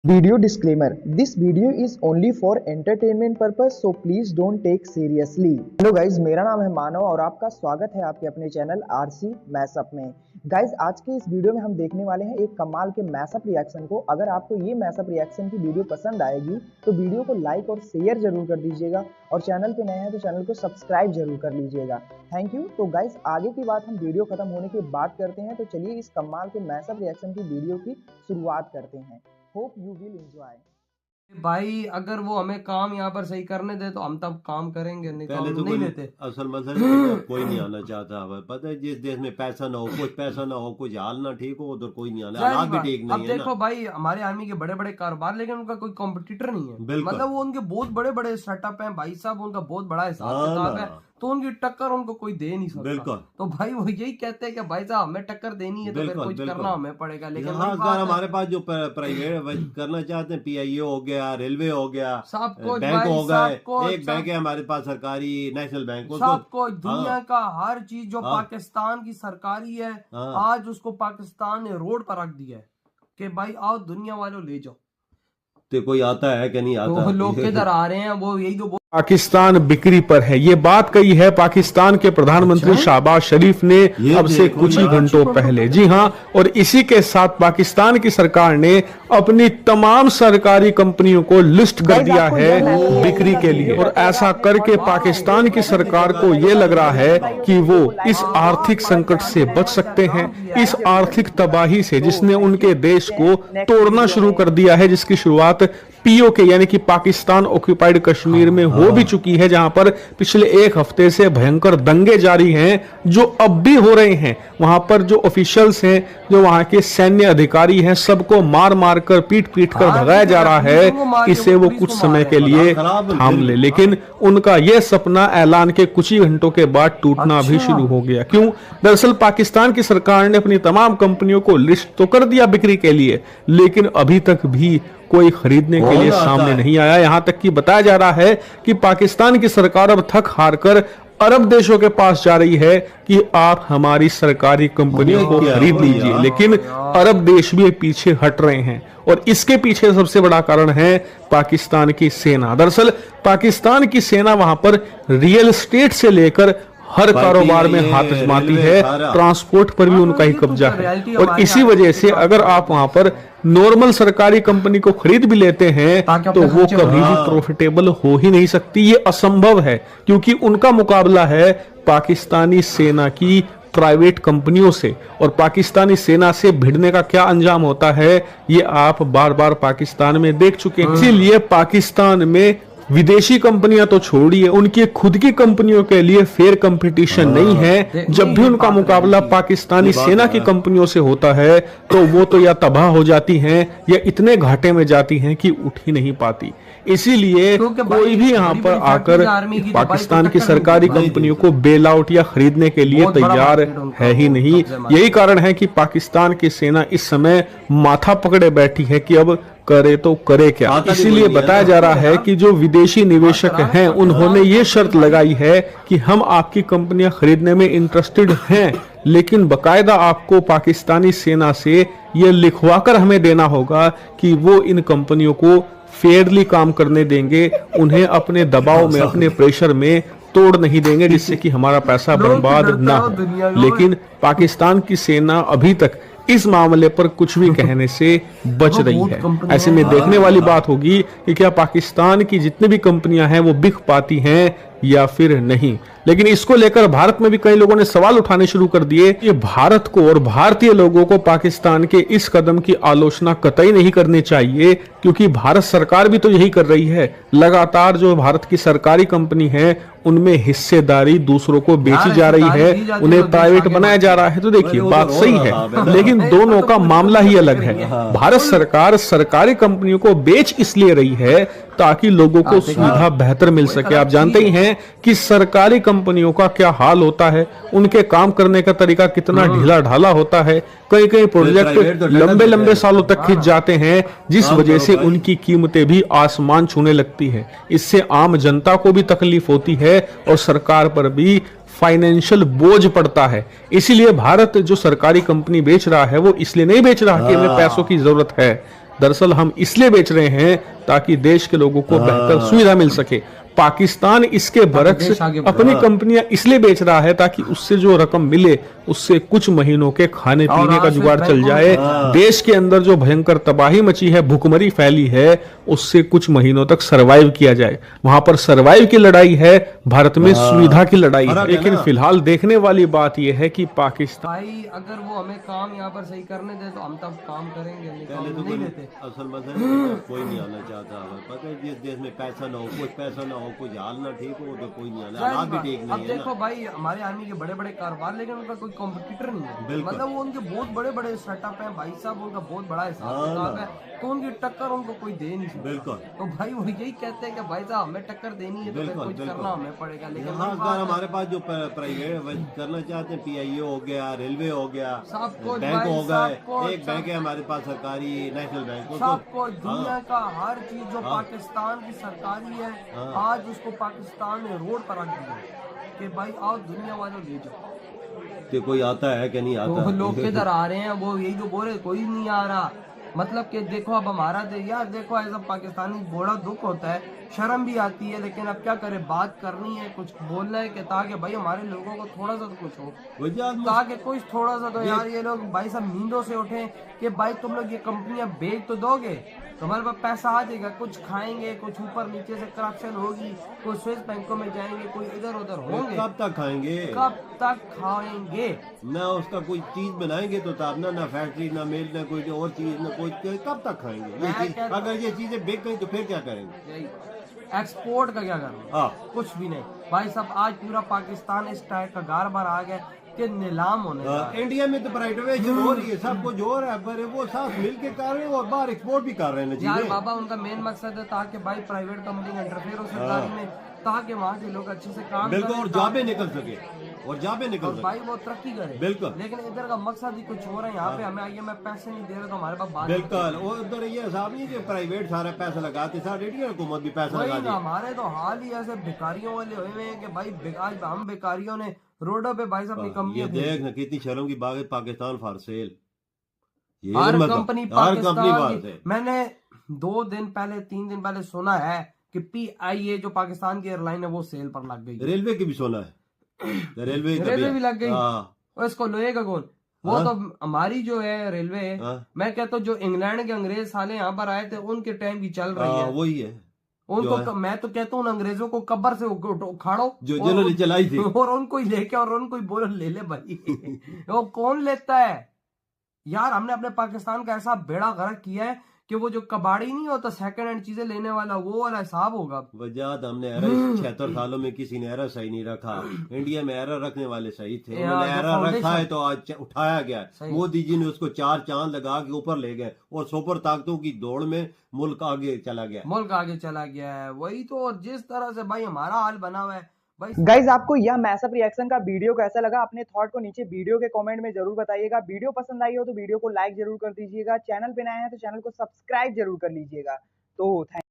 Video disclaimer: This video is only for entertainment purpose, so please don't take seriously. Hello guys, मेरा नाम है मानव और आपका स्वागत है आपके अपने चैनल आरसी मैशअप में। गाइज, आज के इस वीडियो में हम देखने वाले हैं एक कमाल के मैशअप रिएक्शन को। अगर आपको ये मैशअप रिएक्शन की वीडियो पसंद आएगी तो वीडियो को लाइक और शेयर जरूर कर दीजिएगा और चैनल पे नए हैं तो चैनल को सब्सक्राइब जरूर कर लीजिएगा। Thank you. तो गाइज, आगे की बात हम वीडियो खत्म होने के बाद करते हैं, तो चलिए इस कमाल के मैशअप रिएक्शन की वीडियो की शुरुआत करते हैं। Hope you will enjoy. भाई अगर वो हमें काम यहाँ पर सही करने दे तो हम तब काम करेंगे, नहीं तो हम नहीं लेते। असल मसला कोई नहीं आना चाहता है। पता है, जिस देश में पैसा ना हो, कुछ पैसा ना हो, कुछ हाल ना ठीक हो, उधर कोई नहीं आना। हालात भी ठीक नहीं है। अब देखो भाई, हमारे आर्मी के बड़े बड़े कारोबार, लेकिन उनका कोई कॉम्पिटिटर नहीं है। मतलब वो उनके बहुत बड़े बड़े सेटअप हैं भाई साहब, उनका बहुत बड़ा हिसाब किताब है, तो उनकी टक्कर उनको कोई दे नहीं सकता। तो भाई वो यही कहते हैं कि भाई साहब हमें टक्कर देनी है तो फिर कुछ करना हमें पड़ेगा। लेकिन हमारे पास जो प्राइवेट करना चाहते हैं, PIO हो गया, रेलवे हो गया, सब कुछ बैंक हो गए, एक बैंक है हमारे पास सरकारी, नेशनल बैंक, सब कुछ दुनिया का हर चीज जो पाकिस्तान की सरकारी है, आज उसको पाकिस्तान ने रोड पर रख दिया है कि भाई आओ दुनिया वालों ले जाओ। तो कोई आता है कि नहीं आता? तो लोग किधर आ रहे हैं, वो यही तो पाकिस्तान बिक्री पर है, ये बात कही है पाकिस्तान के प्रधानमंत्री शहबाज शरीफ ने अब से कुछ ही घंटों पहले। जी हां, और इसी के साथ पाकिस्तान की सरकार ने अपनी तमाम सरकारी कंपनियों को लिस्ट कर दिया है बिक्री के लिए। और ऐसा करके पाकिस्तान की सरकार को ये लग रहा है कि वो इस आर्थिक संकट से बच सकते हैं, इस आर्थिक तबाही से जिसने उनके देश को तोड़ना शुरू कर दिया है, जिसकी शुरुआत POK यानी कि पाकिस्तान ऑक्यूपाइड कश्मीर में हो भी चुकी है, जहां पर पिछले एक हफ्ते से भयंकर दंगे जारी हैं, जो अब भी हो रहे हैं। वहां पर जो ऑफिशियल्स हैं, जो वहां के सैन्य अधिकारी हैं, सबको मार मार कर पीट पीट कर भगाया जा रहा है, इसे वो कुछ समय के लिए थाम ले। लेकिन उनका यह सपना ऐलान के कुछ ही घंटों के बाद टूटना भी शुरू हो गया। क्यों? दरअसल पाकिस्तान की सरकार ने अपनी तमाम कंपनियों को लिस्ट तो कर दिया बिक्री के लिए, लेकिन अभी तक भी कोई खरीदने के लिए सामने नहीं आया। यहां तक कि बताया जा रहा है कि पाकिस्तान की सरकार अब थक हार कर अरब देशों के पास जा रही है कि आप हमारी सरकारी कंपनियों को खरीद लीजिए, लेकिन अरब देश भी पीछे हट रहे हैं। और इसके पीछे सबसे बड़ा कारण है पाकिस्तान की सेना। दरअसल पाकिस्तान की सेना वहां पर रियल एस्टेट से लेकर हर कारोबार में हाथ आजमाती है, ट्रांसपोर्ट पर भी उनका ही कब्जा है। और इसी वजह से अगर आप वहां पर नॉर्मल सरकारी कंपनी को खरीद भी लेते हैं तो वो कभी भी प्रॉफिटेबल हो ही नहीं सकती। ये असंभव है, क्योंकि उनका मुकाबला है पाकिस्तानी सेना की प्राइवेट कंपनियों से। और पाकिस्तानी सेना से भिड़ने का क्या अंजाम होता है, ये आप बार बार पाकिस्तान में देख चुके हैं। इसीलिए पाकिस्तान में विदेशी कंपनियां तो छोड़िए, उनकी खुद की कंपनियों के लिए फेयर कंपटीशन नहीं है। जब भी उनका मुकाबला पाकिस्तानी सेना की कंपनियों से होता है तो वो तो या तबाह हो जाती हैं या इतने घाटे में जाती हैं कि उठ ही नहीं पाती। इसीलिए कोई भी यहाँ पर आकर पाकिस्तान की सरकारी कंपनियों को बेल आउट या खरीदने के लिए तैयार है ही नहीं। यही कारण है कि पाकिस्तान की सेना इस समय माथा पकड़े बैठी है कि अब करे तो करे क्या। इसीलिए बताया जा रहा है कि जो विदेशी निवेशक हैं, उन्होंने ये शर्त लगाई है कि हम आपकी कंपनियां खरीदने में इंटरेस्टेड हैं, लेकिन बकायदा आपको पाकिस्तानी सेना से ये लिखवा कर हमें देना होगा कि वो इन कंपनियों को फेयरली काम करने देंगे, उन्हें अपने दबाव में, अपने प्रेशर में तोड़ नहीं देंगे, जिससे कि हमारा पैसा बर्बाद ना हो। लेकिन पाकिस्तान की सेना अभी तक इस मामले पर कुछ भी कहने से बच रही है। ऐसे में देखने वाली बात होगी कि क्या पाकिस्तान की जितनी भी कंपनियां हैं वो बिक पाती हैं या फिर नहीं। लेकिन इसको लेकर भारत में भी कई लोगों ने सवाल उठाने शुरू कर दिए कि भारत को और भारतीय लोगों को पाकिस्तान के इस कदम की आलोचना कतई नहीं करनी चाहिए, क्योंकि भारत सरकार भी तो यही कर रही है। लगातार जो भारत की सरकारी कंपनी है उनमें हिस्सेदारी दूसरों को बेची जा रही है, उन्हें प्राइवेट बनाया जा रहा है। तो देखिए, बात सही है, लेकिन दोनों का मामला ही अलग है। भारत सरकार सरकारी कंपनियों को बेच इसलिए रही है ताकि लोगों को सुविधा बेहतर मिल सके। आप जानते ही हैं कि सरकारी कंपनियों का क्या हाल होता है, उनके काम करने का तरीका कितना ढीला ढाला होता है। कई कई प्रोजेक्ट लंबे लंबे सालों तक खिंच जाते हैं, जिस वजह से उनकी कीमतें भी आसमान छूने लगती है। इससे आम जनता को भी तकलीफ होती है और सरकार पर भी फाइनेंशियल बोझ पड़ता है। इसीलिए भारत जो सरकारी कंपनी बेच रहा है वो इसलिए नहीं बेच रहा कि हमें पैसों की जरूरत है, दरअसल हम इसलिए बेच रहे हैं ताकि देश के लोगों को बेहतर सुविधा मिल सके। पाकिस्तान इसके बरक्स देश आगे बढ़े। अपनी कंपनियां इसलिए बेच रहा है ताकि उससे जो रकम मिले उससे कुछ महीनों के खाने और पीने का आज जुगाड़ फिर चल जाए। देश के अंदर जो भयंकर तबाही मची है, भुखमरी फैली है, उससे कुछ महीनों तक सरवाइव किया जाए। वहां पर सरवाइव की लड़ाई है, भारत में सुविधा की लड़ाई है। लेकिन फिलहाल देखने वाली बात यह है कि पाकिस्तान भाई अगर वो हमें काम यहाँ पर सही करने दे तो हम तब काम करेंगे, नहीं तो पहले हम तो नहीं देते। असल मसला है कोई नहीं आना चाहता है। पता है जिस देश में पैसा ना हो, कुछ पैसा ना हो, कुछ हाल ना ठीक हो, तो कोई नहीं आना। हालात भी ठीक अब नहीं है देखो ना। भाई हमारे आर्मी के बड़े बड़े कारोबार, लेकिन उनका कोई कॉम्पिटिटर नहीं है। बिल्कुल। मतलब वो उनके बहुत बड़े बड़े सेटअप हैं भाई साहब, उनका बहुत बड़ा हिसाब किताब है, तो उनकी टक्कर उनको कोई दे नहीं सकता। बिल्कुल। तो भाई वो यही कहते हैं कि भाई साहब हमें टक्कर देनी है तो फिर बिल्कुल, कुछ बिल्कुल। करना हमें पड़ेगा। लेकिन वही खासकर बात है, हमारे पास जो प्राइवेट करना चाहते हैं, PIO हो गया, रेलवे हो गया, सब कुछ बैंक भाई, हो सब गए। कुछ, एक बैंक है हमारे पास सरकारी, नेशनल बैंक। सब कुछ दुनिया का हर चीज जो पाकिस्तान की सरकारी है, आज उसको पाकिस्तान ने रोड पर रख दिया कि भाई आओ दुनिया वालों ले जाओ। तो कोई आता है कि नहीं आता? तो लोग किधर आ रहे हैं, वो यही तो बोल रहे, कोई नहीं आ रहा। मतलब कि देखो अब हमारा यार देखो ऐसा पाकिस्तानी बड़ा दुख होता है, शर्म भी आती है, लेकिन अब क्या करें, बात करनी है, कुछ बोलना है कि ताकि भाई हमारे लोगों को थोड़ा सा तो कुछ हो, ताकि कुछ थोड़ा सा तो यार ये लोग भाई सब नींदों से उठे कि भाई तुम लोग ये कंपनियां बेच तो दोगे, तुम्हारे पास पैसा आ जाएगा, कुछ खाएंगे, कुछ ऊपर नीचे से करप्शन होगी, कोई स्विस बैंकों में जाएंगे, कोई इधर उधर होंगे, कब तक खाएंगे? कब तक खाएंगे? ना उसका कोई चीज बनाएंगे तो तब ना फैक्ट्री, ना मिल, ना कोई और चीज, ना कोई, कब तक खाएंगे ये चीज? अगर ये चीजें बिक गई तो फिर क्या करेंगे? एक्सपोर्ट का क्या करना? हाँ। कुछ भी नहीं भाई साहब, आज पूरा पाकिस्तान इस टाइप का गार बार आ गया कि नीलाम होने लगा। इंडिया में तो प्राइवेटाइजेशन हो रही है, सब कुछ हो रहा है, पर वो साथ मिल के कर रहे हैं और बाहर एक्सपोर्ट भी कर रहे हैं यार चीजें। बाबा उनका मेन मकसद है ताकि भाई प्राइवेट कंपनी इंटरफेयर हो सरकारी में, ताकि वहाँ के लोग अच्छे से काम बिल्कुल, करें, और जॉबे निकल सके, और जॉबे निकल और सके। भाई वो तरक्की करे। बिल्कुल। लेकिन इधर का मकसद ही कुछ हो रहा है, यहाँ पे हमें IMF पैसे नहीं दे रहे तो हमारे पास बात बिल्कुल, और उधर ये हिसाब नहीं कि प्राइवेट सारा पैसा लगाते, सारी इंडियन हुकूमत भी पैसा वही लगा ना, दी। हमारे तो हाल ही ऐसे भिखारियों वाले हुए हैं कि भाई आज हम भिखारियों ने रोडों पे भाई साहब अपनी ये कंपनियां देख ना कितनी शर्म की बात है, पाकिस्तान फॉर सेल। ये हर मतलब, कंपनी हर कंपनी पाकिस्तान बात है। की। मैंने 2 दिन पहले 3 दिन पहले सुना है कि PIA जो पाकिस्तान की एयरलाइन है वो सेल पर लग गई। रेलवे की भी सोना है, रेलवे भी लग गई। हाँ। और इसको लोएगा कौन? वो तो हमारी जो है रेलवे, मैं कहता हूँ जो इंग्लैंड के अंग्रेज साले यहाँ पर आए थे उनके टाइम की चल रही है, वही है उनको मैं तो कहता हूँ उन अंग्रेजों को कब्र से उखाड़ो जो जिन्होंने चलाई थी, और उनको ही लेके और उनको ही बोलो ले ले भाई। वो कौन लेता है यार? हमने अपने पाकिस्तान का ऐसा बेड़ा गर्क किया है कि वो जो कबाड़ी नहीं होता सेकंड हैंड चीजें लेने वाला, वो वाला हिसाब होगा। वजह हमने एरर 76 सालों में किसी ने एरर सही नहीं रखा। इंडिया में एरर रखने वाले सही थे, उन्होंने एरर रखा है तो आज उठाया गया। मोदी जी ने उसको 4 चांद लगा के ऊपर ले गए और सुपर ताकतों की दौड़ में मुल्क आगे चला गया है। वही तो, और जिस तरह से भाई हमारा हाल बना हुआ है गाइज, आपको यह मैसअप रिएक्शन का वीडियो कैसा लगा? अपने थॉट को नीचे वीडियो के कमेंट में जरूर बताइएगा। वीडियो पसंद आई हो तो वीडियो को लाइक जरूर कर दीजिएगा। चैनल पे नए हैं तो चैनल को सब्सक्राइब जरूर कर लीजिएगा। तो थैंक